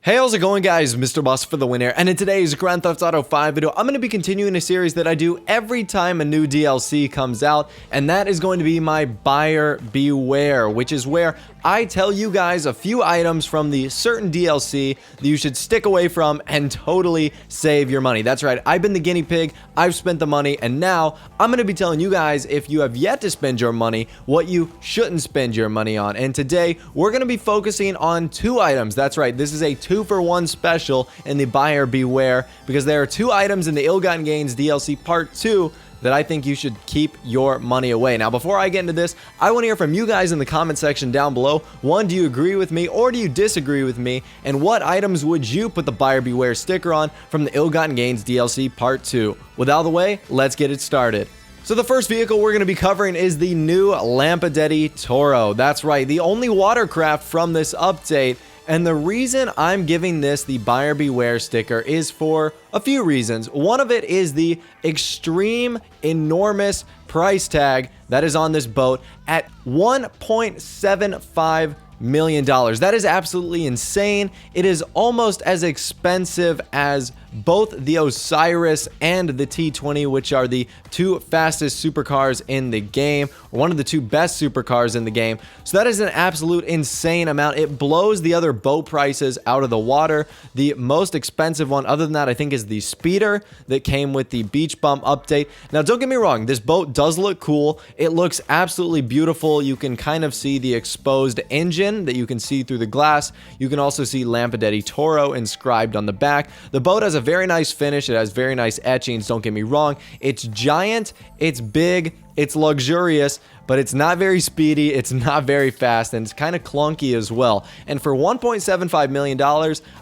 Hey, how's it going, guys? Mr. Boss for the win here, and in today's Grand Theft Auto 5 video, I'm going to be continuing a series that I do every time a new DLC comes out, and that is going to be my Buyer Beware, which is where I tell you guys a few items from the certain DLC that you should stick away from and totally save your money. That's right, I've been the guinea pig, I've spent the money, and now I'm going to be telling you guys, if you have yet to spend your money, what you shouldn't spend your money on. And today, we're going to be focusing on two items. That's right, this is a 2-for-1 special in the Buyer Beware, because there are two items in the Ill-Gotten Gains DLC Part 2 that I think you should keep your money away. Now, before I get into this, I want to hear from you guys in the comment section down below. One, do you agree with me or do you disagree with me? And what items would you put the Buyer Beware sticker on from the Ill-Gotten Gains DLC Part 2? With out of the way, let's get it started. So the first vehicle we're going to be covering is the new Lampadetty Toro. That's right, the only watercraft from this update. And the reason I'm giving this the Buyer Beware sticker is for a few reasons. One of it is the extreme, enormous price tag that is on this boat at $1.75 million. That is absolutely insane. It is almost as expensive as both the Osiris and the T20, which are the two fastest supercars in the game, or one of the two best supercars in the game. So that is an absolute insane amount. It blows the other boat prices out of the water. The most expensive one, other than that, I think is the Speeder that came with the Beach Bum update. Now, don't get me wrong, this boat does look cool. It looks absolutely beautiful. You can kind of see the exposed engine that you can see through the glass. You can also see Lampadetty Toro inscribed on the back. The boat has a very nice finish. It has very nice etchings, don't get me wrong. It's giant, it's big, it's luxurious, but it's not very speedy, it's not very fast, and it's kind of clunky as well. And for $1.75 million,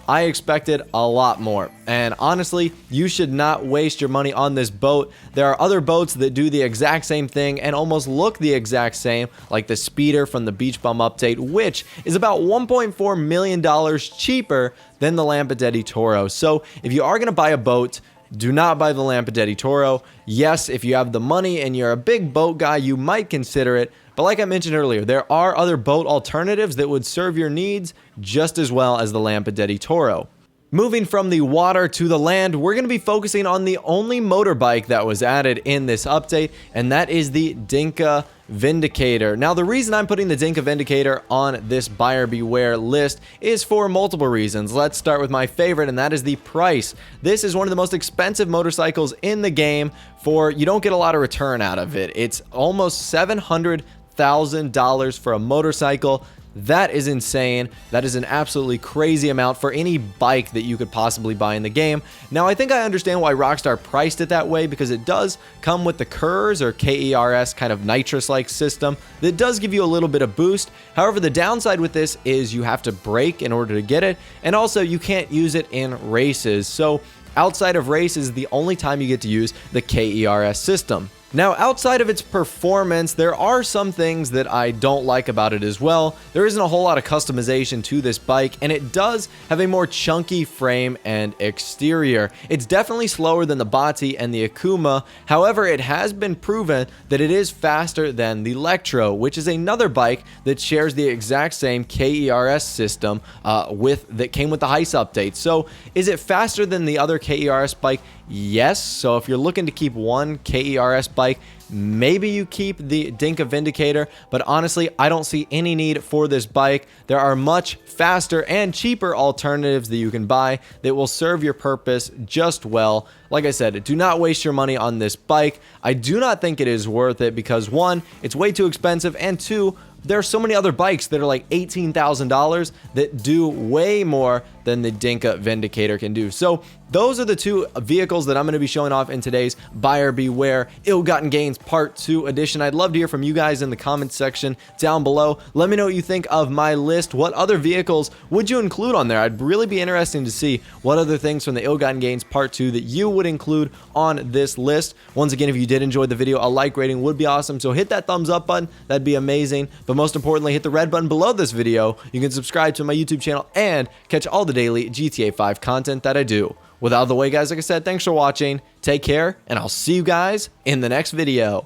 I expected a lot more. And honestly, you should not waste your money on this boat. There are other boats that do the exact same thing and almost look the exact same, like the Speeder from the Beach Bum update, which is about $1.4 million cheaper than the Lampadetty Toro. So if you are going to buy a boat, do not buy the Lampadetty Toro. Yes, if you have the money and you're a big boat guy, you might consider it. But like I mentioned earlier, there are other boat alternatives that would serve your needs just as well as the Lampadetty Toro. Moving from the water to the land, we're going to be focusing on the only motorbike that was added in this update, and that is the Dinka Vindicator. Now, the reason I'm putting the Dinka Vindicator on this Buyer Beware list is for multiple reasons. Let's start with my favorite, and that is the price. This is one of the most expensive motorcycles in the game. You don't get a lot of return out of it. It's almost $700,000 for a motorcycle. That is insane. That is an absolutely crazy amount for any bike that you could possibly buy in the game. Now, I think I understand why Rockstar priced it that way, because it does come with the KERS or KERS kind of nitrous-like system that does give you a little bit of boost. However, the downside with this is you have to brake in order to get it, and also you can't use it in races. So outside of races, the only time you get to use the KERS system. Now, outside of its performance, there are some things that I don't like about it as well. There isn't a whole lot of customization to this bike, and it does have a more chunky frame and exterior. It's definitely slower than the Bati and the Akuma. However, it has been proven that it is faster than the Electro, which is another bike that shares the exact same KERS system that came with the Heist update. So, is it faster than the other KERS bike? Yes. So if you're looking to keep one KERS bike, maybe you keep the Dinka Vindicator, but honestly, I don't see any need for this bike. There are much faster and cheaper alternatives that you can buy that will serve your purpose just well. Like I said, do not waste your money on this bike. I do not think it is worth it because, one, it's way too expensive, and two, there are so many other bikes that are like $18,000 that do way more than the Dinka Vindicator can do. So those are the two vehicles that I'm going to be showing off in today's Buyer Beware Ill-Gotten Gains Part 2 edition. I'd love to hear from you guys in the comments section down below. Let me know what you think of my list. What other vehicles would you include on there? I'd really be interested to see what other things from the Ill-Gotten Gains Part 2 that you would include on this list. Once again, if you did enjoy the video, a like rating would be awesome. So hit that thumbs up button. That'd be amazing. But most importantly, hit the red button below this video. You can subscribe to my YouTube channel and catch all the daily GTA 5 content that I do. With out of the way, guys, like I said, thanks for watching. Take care, and I'll see you guys in the next video.